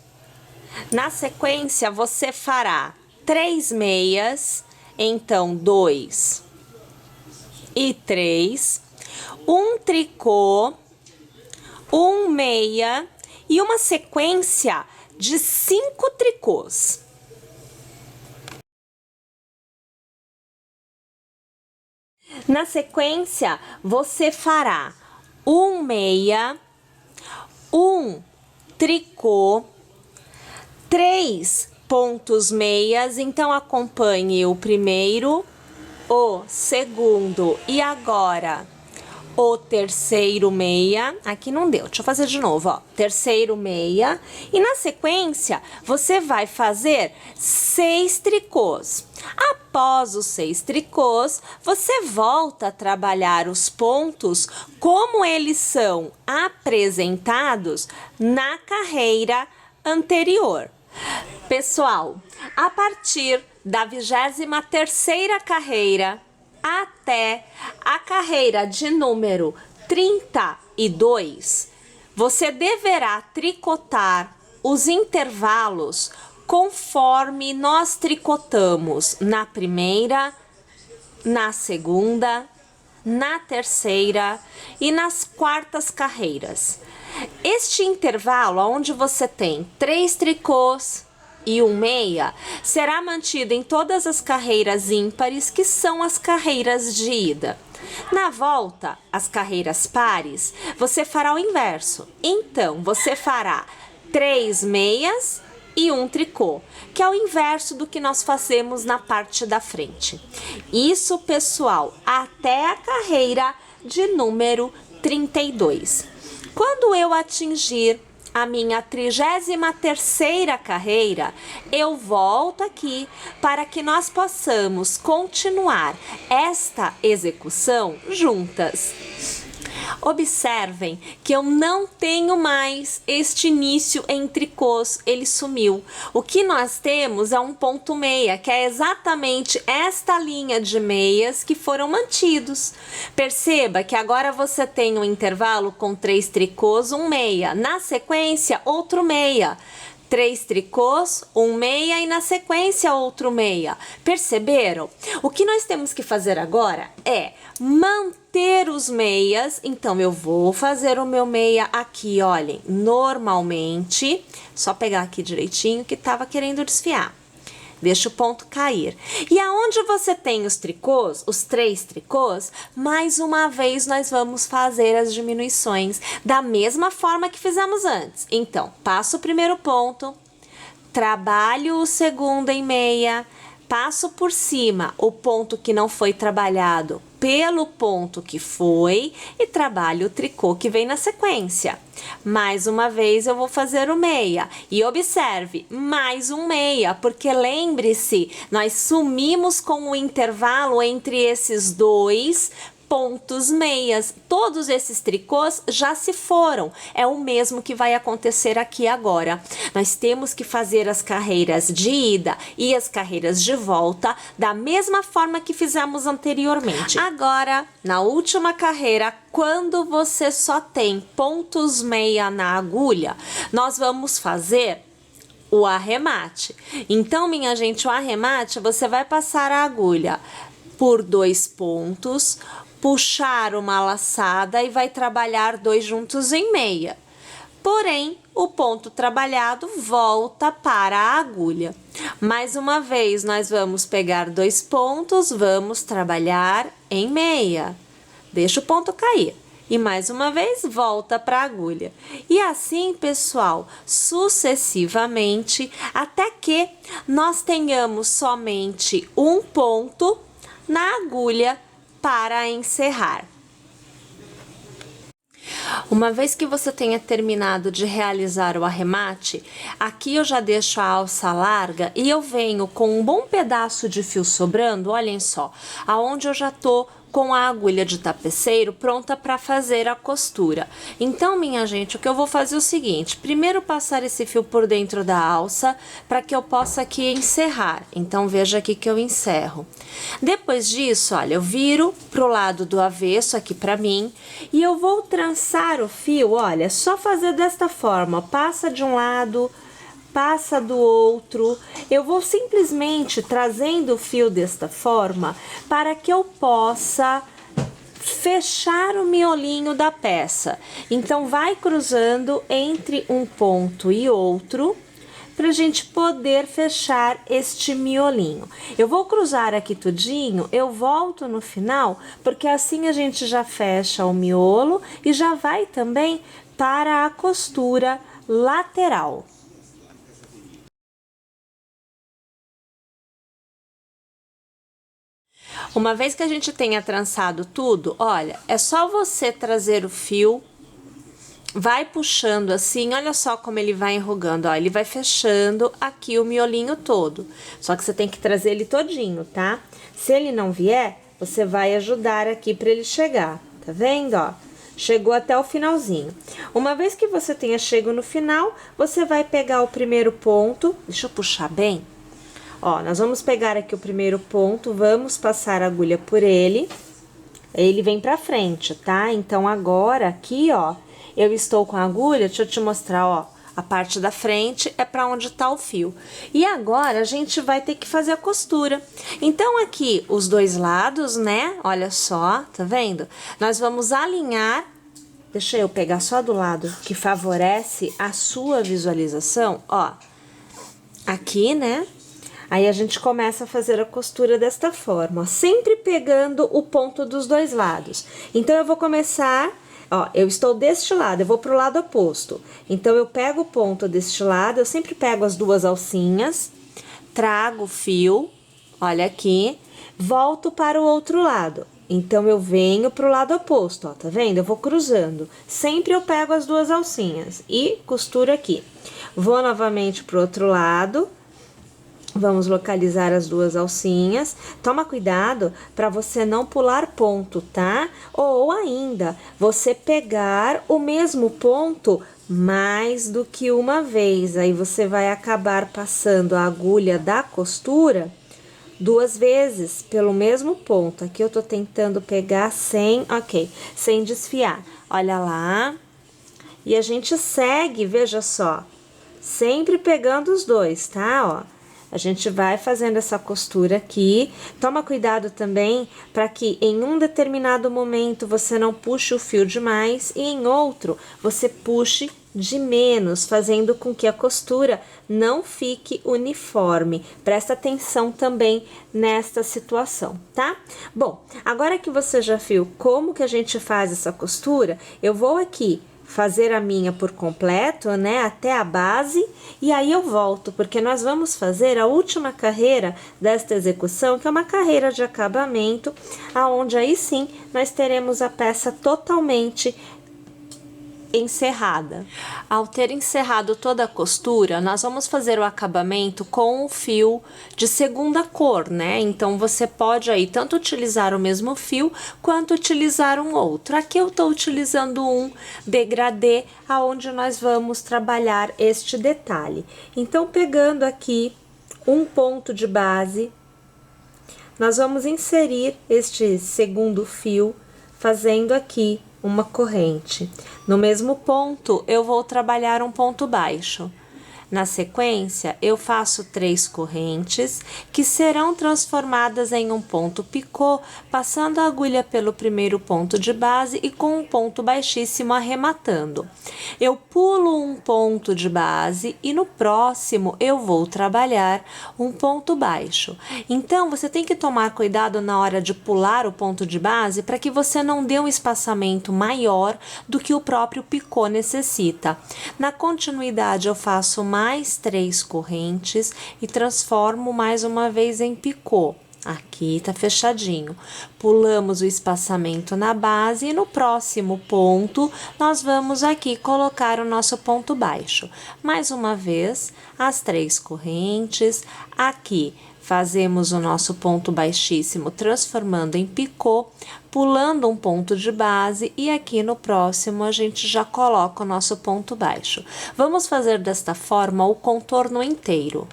Na sequência, você fará 3 meias, então 2 e 3, um tricô, um meia e uma sequência de 5 tricôs. Na sequência, você fará um meia, um tricô, 3 pontos meias, então acompanhe o primeiro, o segundo e agora o terceiro meia, aqui não deu, deixa eu fazer de novo, ó, terceiro meia, e na sequência, você vai fazer 6 tricôs. Após os 6 tricôs, você volta a trabalhar os pontos como eles são apresentados na carreira anterior. Pessoal, a partir da 23ª carreira até a carreira de número 32, você deverá tricotar os intervalos conforme nós tricotamos na primeira, na segunda, na terceira e nas quartas carreiras. Este intervalo, onde você tem 3 tricôs e 1 meia, será mantido em todas as carreiras ímpares, que são as carreiras de ida. Na volta, as carreiras pares, você fará o inverso. Então, você fará 3 meias e 1 tricô, que é o inverso do que nós fazemos na parte da frente. Isso, pessoal, até a carreira de número 32. Quando eu atingir a minha 33ª carreira, eu volto aqui para que nós possamos continuar esta execução juntas. Observem que eu não tenho mais este início em tricôs, ele sumiu. O que nós temos é um ponto meia, que é exatamente esta linha de meias que foram mantidos. Perceba que agora você tem um intervalo com 3 tricôs, 1 meia. Na sequência, outro meia. 3 tricôs, 1 meia e na sequência outro meia. Perceberam? O que nós temos que fazer agora é manter os meias. Então, eu vou fazer o meu meia aqui, olhem, normalmente. Só pegar aqui direitinho que tava querendo desfiar. Deixa o ponto cair. E aonde você tem os tricôs, os 3 tricôs, mais uma vez nós vamos fazer as diminuições da mesma forma que fizemos antes. Então, passo o primeiro ponto, trabalho o segundo em meia, passo por cima o ponto que não foi trabalhado pelo ponto que foi e trabalho o tricô que vem na sequência. Mais uma vez eu vou fazer o meia e observe, mais um meia, porque lembre-se, nós sumimos com o intervalo entre esses dois pontos meias. Todos esses tricôs já se foram. É o mesmo que vai acontecer aqui agora. Nós temos que fazer as carreiras de ida e as carreiras de volta da mesma forma que fizemos anteriormente. Agora, na última carreira, quando você só tem pontos meia na agulha, nós vamos fazer o arremate. Então, minha gente, o arremate, você vai passar a agulha por 2 pontos, puxar uma laçada e vai trabalhar 2 juntos em meia. Porém, o ponto trabalhado volta para a agulha. Mais uma vez, nós vamos pegar 2 pontos, vamos trabalhar em meia. Deixa o ponto cair. E mais uma vez, volta para a agulha. E assim, pessoal, sucessivamente, até que nós tenhamos somente um ponto na agulha para encerrar. Uma vez que você tenha terminado de realizar o arremate, aqui eu já deixo a alça larga e eu venho com um bom pedaço de fio sobrando, olhem só, aonde eu já tô com a agulha de tapeceiro pronta para fazer a costura. Então, minha gente, o que eu vou fazer é o seguinte, primeiro passar esse fio por dentro da alça para que eu possa aqui encerrar. Então, veja aqui que eu encerro. Depois disso, olha, eu viro pro lado do avesso aqui para mim e eu vou trançar o fio, olha, só fazer desta forma, passa de um lado, passa do outro. Eu vou simplesmente trazendo o fio desta forma para que eu possa fechar o miolinho da peça. Então, vai cruzando entre um ponto e outro para a gente poder fechar este miolinho. Eu vou cruzar aqui tudinho, eu volto no final, porque assim a gente já fecha o miolo e já vai também para a costura lateral. Uma vez que a gente tenha trançado tudo, olha, é só você trazer o fio, vai puxando assim, olha só como ele vai enrugando, ó, ele vai fechando aqui o miolinho todo. Só que você tem que trazer ele todinho, tá? Se ele não vier, você vai ajudar aqui para ele chegar, tá vendo, ó? Chegou até o finalzinho. Uma vez que você tenha chego no final, você vai pegar o primeiro ponto, deixa eu puxar bem. Ó, nós vamos pegar aqui o primeiro ponto, vamos passar a agulha por ele. Ele vem pra frente, tá? Então, agora aqui, ó, eu estou com a agulha, deixa eu te mostrar, ó. A parte da frente é pra onde tá o fio. E agora, a gente vai ter que fazer a costura. Então, aqui, os dois lados, né? Olha só, tá vendo? Nós vamos alinhar. Deixa eu pegar só do lado que favorece a sua visualização, ó. Aqui, né? Aí a gente começa a fazer a costura desta forma, ó, sempre pegando o ponto dos dois lados. Então, eu vou começar, ó, eu estou deste lado, eu vou pro lado oposto. Então, eu pego o ponto deste lado, eu sempre pego as duas alcinhas, trago o fio, olha aqui, volto para o outro lado. Então, eu venho pro lado oposto, ó, tá vendo? Eu vou cruzando. Sempre eu pego as duas alcinhas e costuro aqui. Vou novamente pro outro lado. Vamos localizar as duas alcinhas. Toma cuidado para você não pular ponto, tá? Ou ainda, você pegar o mesmo ponto mais do que uma vez. Aí você vai acabar passando a agulha da costura duas vezes pelo mesmo ponto. Aqui eu tô tentando pegar sem, sem desfiar. Olha lá. E a gente segue, veja só, sempre pegando os dois, tá? Ó. A gente vai fazendo essa costura aqui. Toma cuidado também para que em um determinado momento você não puxe o fio demais e em outro você puxe de menos, fazendo com que a costura não fique uniforme. Presta atenção também nesta situação, tá? Bom, agora que você já viu como que a gente faz essa costura, eu vou aqui fazer a minha por completo, né, até a base, e aí eu volto, porque nós vamos fazer a última carreira desta execução, que é uma carreira de acabamento, aonde aí sim nós teremos a peça totalmente encerrada. Ao ter encerrado toda a costura, nós vamos fazer o acabamento com o fio de segunda cor, né? Então, você pode aí tanto utilizar o mesmo fio, quanto utilizar um outro. Aqui eu tô utilizando um degradê, aonde nós vamos trabalhar este detalhe. Então, pegando aqui um ponto de base, nós vamos inserir este segundo fio, fazendo aqui uma corrente. No mesmo ponto, eu vou trabalhar um ponto baixo. Na sequência, eu faço 3 correntes, que serão transformadas em um ponto picô, passando a agulha pelo primeiro ponto de base e com um ponto baixíssimo arrematando. Eu pulo um ponto de base e no próximo eu vou trabalhar um ponto baixo. Então, você tem que tomar cuidado na hora de pular o ponto de base para que você não dê um espaçamento maior do que o próprio picô necessita. Na continuidade, eu faço mais 3 correntes e transformo mais uma vez em picô. Aqui tá fechadinho. Pulamos o espaçamento na base e no próximo ponto nós vamos aqui colocar o nosso ponto baixo. Mais uma vez, as 3 correntes. Aqui fazemos o nosso ponto baixíssimo, transformando em picô, pulando um ponto de base e aqui no próximo a gente já coloca o nosso ponto baixo. Vamos fazer desta forma o contorno inteiro.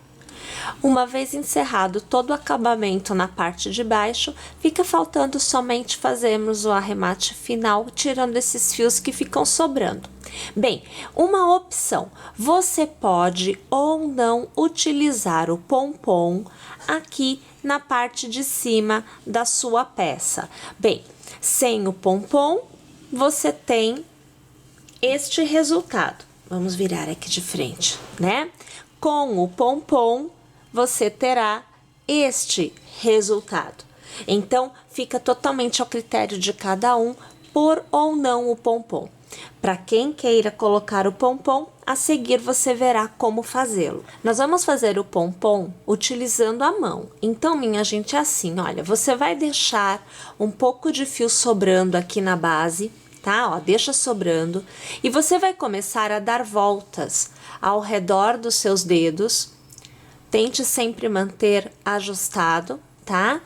Uma vez encerrado todo o acabamento na parte de baixo, fica faltando somente fazermos o arremate final, tirando esses fios que ficam sobrando. Bem, uma opção, você pode ou não utilizar o pompom aqui na parte de cima da sua peça. Bem, sem o pompom, você tem este resultado. Vamos virar aqui de frente, né? Com o pompom, você terá este resultado. Então, fica totalmente ao critério de cada um pôr ou não o pompom. Para quem queira colocar o pompom, a seguir você verá como fazê-lo. Nós vamos fazer o pompom utilizando a mão. Então, minha gente, é assim, olha, você vai deixar um pouco de fio sobrando aqui na base, tá? Ó, deixa sobrando. E você vai começar a dar voltas ao redor dos seus dedos. Tente sempre manter ajustado, tá?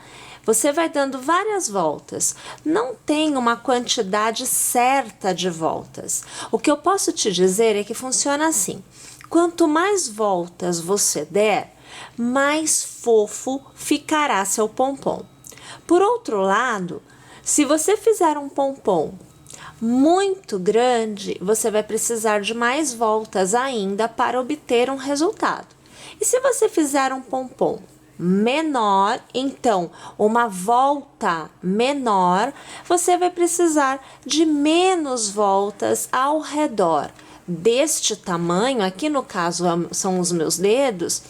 Você vai dando várias voltas. Não tem uma quantidade certa de voltas. O que eu posso te dizer é que funciona assim. Quanto mais voltas você der, mais fofo ficará seu pompom. Por outro lado, se você fizer um pompom muito grande, você vai precisar de mais voltas ainda para obter um resultado. E se você fizer um pompom menor, então uma volta menor, você vai precisar de menos voltas ao redor deste tamanho, aqui no caso são os meus dedos,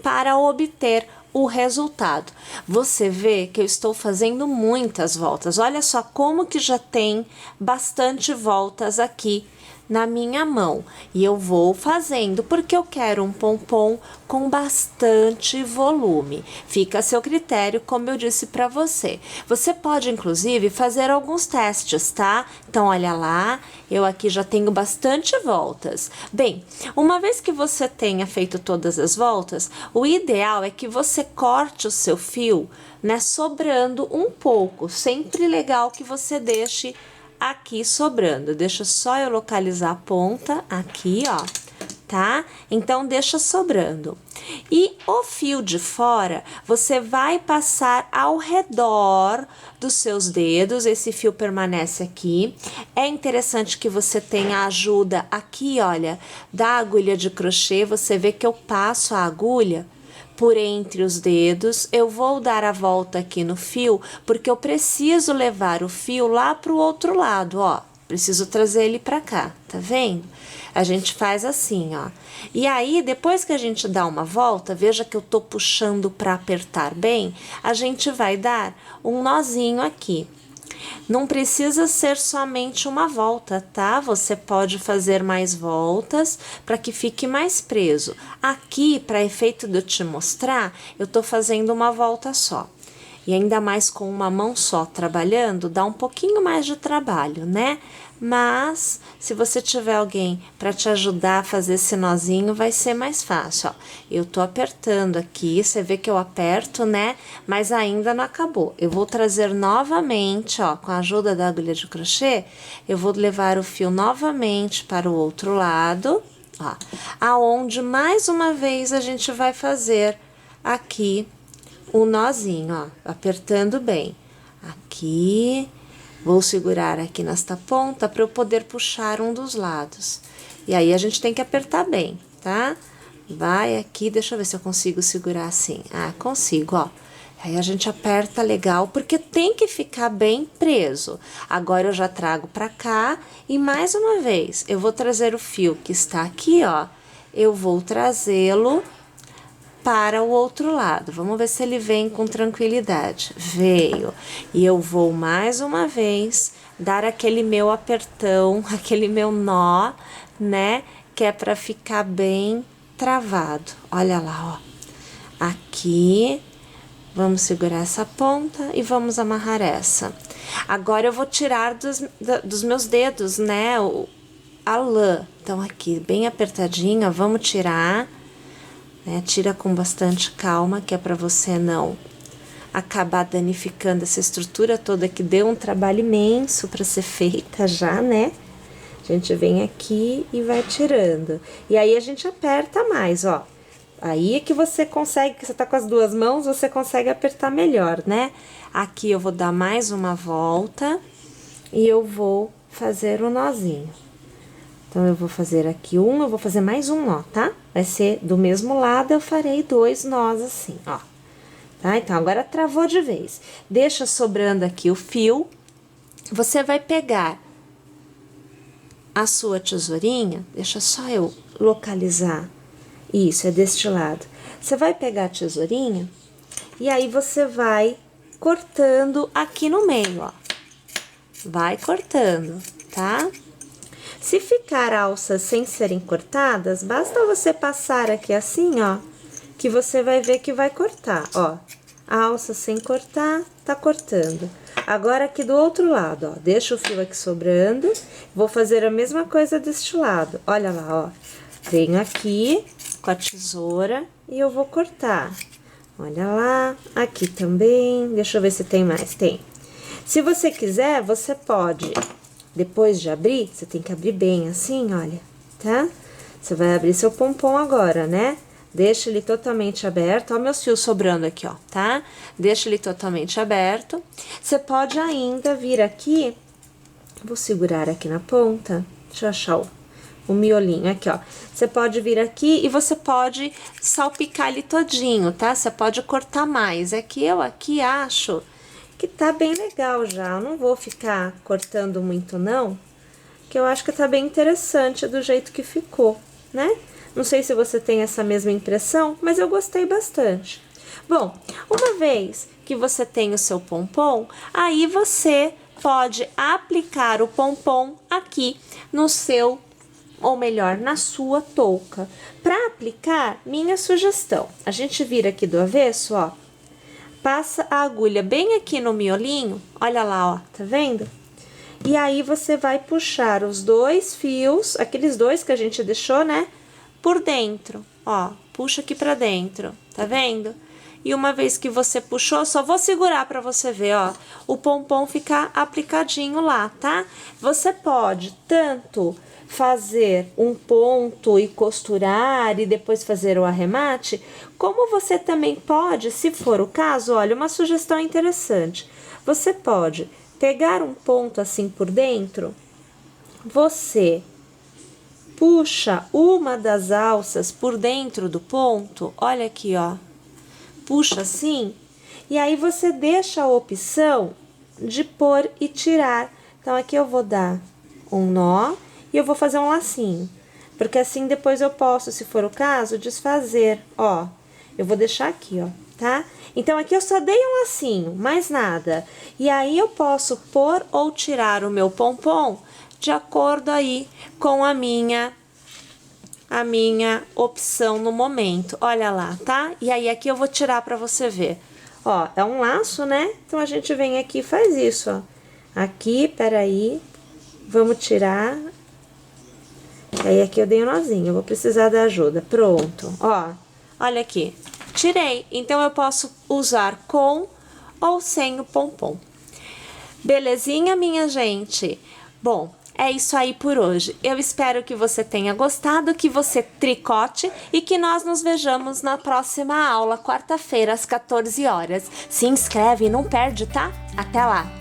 para obter o resultado. Você vê que eu estou fazendo muitas voltas. Olha só como que já tem bastante voltas aqui na minha mão. E eu vou fazendo porque eu quero um pompom com bastante volume. Fica a seu critério, como eu disse para você. Você pode, inclusive, fazer alguns testes, tá? Então, olha lá, eu aqui já tenho bastante voltas. Bem, uma vez que você tenha feito todas as voltas, o ideal é que você corte o seu fio, né, sobrando um pouco. Sempre legal que você deixe aqui sobrando. Deixa só eu localizar a ponta aqui, ó, tá? Então, deixa sobrando. E o fio de fora, você vai passar ao redor dos seus dedos. Esse fio permanece aqui. É interessante que você tenha a ajuda aqui, olha, da agulha de crochê. Você vê que eu passo a agulha por entre os dedos. Eu vou dar a volta aqui no fio, porque eu preciso levar o fio lá para o outro lado, ó. Preciso trazer ele para cá, tá vendo? A gente faz assim, ó. E aí, depois que a gente dá uma volta, veja que eu tô puxando para apertar bem, a gente vai dar um nozinho aqui. Não precisa ser somente uma volta, tá? Você pode fazer mais voltas para que fique mais preso. Aqui, para efeito de eu te mostrar, eu tô fazendo uma volta só. E ainda mais com uma mão só trabalhando, dá um pouquinho mais de trabalho, né? Mas, se você tiver alguém para te ajudar a fazer esse nozinho, vai ser mais fácil, ó. Eu tô apertando aqui, você vê que eu aperto, né? Mas ainda não acabou. Eu vou trazer novamente, ó, com a ajuda da agulha de crochê, eu vou levar o fio novamente para o outro lado, ó. Aonde, mais uma vez, a gente vai fazer aqui o nozinho, ó, apertando bem. Aqui, vou segurar aqui nesta ponta para eu poder puxar um dos lados. E aí, a gente tem que apertar bem, tá? Vai aqui, deixa eu ver se eu consigo segurar assim. Ah, consigo, ó. Aí a gente aperta legal, porque tem que ficar bem preso. Agora eu já trago para cá e mais uma vez, eu vou trazer o fio que está aqui, ó. Eu vou trazê-lo para o outro lado. Vamos ver se ele vem com tranquilidade. Veio. E eu vou mais uma vez dar aquele meu apertão, aquele meu nó, né? Que é para ficar bem travado. Olha lá, ó. Aqui. Vamos segurar essa ponta e vamos amarrar essa. Agora eu vou tirar dos meus dedos, né? A lã. Então, aqui, bem apertadinha, vamos tirar. Né? Tira com bastante calma, que é para você não acabar danificando essa estrutura toda que deu um trabalho imenso para ser feita já, né? A gente vem aqui e vai tirando. E aí a gente aperta mais, ó. Aí é que você consegue, que você tá com as duas mãos, você consegue apertar melhor, né? Aqui eu vou dar mais uma volta e eu vou fazer o nozinho. Então, eu vou fazer aqui eu vou fazer mais um nó, tá? Vai ser do mesmo lado, eu farei 2 nós assim, ó. Tá? Então, agora travou de vez. Deixa sobrando aqui o fio. Você vai pegar a sua tesourinha, deixa só eu localizar. Isso, é deste lado. Você vai pegar a tesourinha e aí você vai cortando aqui no meio, ó. Vai cortando, tá? Se ficar alças sem serem cortadas, basta você passar aqui assim, ó, que você vai ver que vai cortar, ó. A alça sem cortar, tá cortando. Agora aqui do outro lado, ó, deixa o fio aqui sobrando, vou fazer a mesma coisa deste lado. Olha lá, ó, venho aqui com a tesoura e eu vou cortar. Olha lá, aqui também, deixa eu ver se tem mais, tem. Se você quiser, você pode, depois de abrir, você tem que abrir bem assim, olha, tá? Você vai abrir seu pompom agora, né? Deixa ele totalmente aberto, ó meus fios sobrando aqui, ó, tá? Deixa ele totalmente aberto. Você pode ainda vir aqui, vou segurar aqui na ponta, deixa eu achar o miolinho aqui, ó. Você pode vir aqui e você pode salpicar ele todinho, tá? Você pode cortar mais. É que eu aqui acho que tá bem legal já. Eu não vou ficar cortando muito não, que eu acho que tá bem interessante do jeito que ficou, né? Não sei se você tem essa mesma impressão, mas eu gostei bastante. Bom, uma vez que você tem o seu pompom, aí você pode aplicar o pompom aqui no seu, ou melhor, na sua touca. Para aplicar, minha sugestão, a gente vira aqui do avesso, ó, passa a agulha bem aqui no miolinho, olha lá, ó, tá vendo? E aí você vai puxar os dois fios, aqueles dois que a gente deixou, né? Por dentro, ó, puxa aqui pra dentro, tá vendo? E uma vez que você puxou, só vou segurar pra você ver, ó, o pompom ficar aplicadinho lá, tá? Você pode tanto fazer um ponto e costurar e depois fazer o arremate, como você também pode, se for o caso, olha, uma sugestão interessante. Você pode pegar um ponto assim por dentro, você puxa uma das alças por dentro do ponto, olha aqui, ó, puxa assim, e aí você deixa a opção de pôr e tirar. Então, aqui eu vou dar um nó e eu vou fazer um lacinho, porque assim depois eu posso, se for o caso, desfazer, ó. Eu vou deixar aqui, ó, tá? Então, aqui eu só dei um lacinho, mais nada. E aí eu posso pôr ou tirar o meu pompom de acordo aí com a minha opção no momento. Olha lá, tá? E aí aqui eu vou tirar pra você ver. Ó, é um laço, né? Então a gente vem aqui e faz isso, ó. Aqui, peraí, vamos tirar. Aí aqui eu dei um nozinho, eu vou precisar da ajuda. Pronto, ó, olha aqui. Tirei, então eu posso usar com ou sem o pompom. Belezinha, minha gente? Bom, é isso aí por hoje. Eu espero que você tenha gostado, que você tricote e que nós nos vejamos na próxima aula, quarta-feira, às 14 horas. Se inscreve e não perde, tá? Até lá!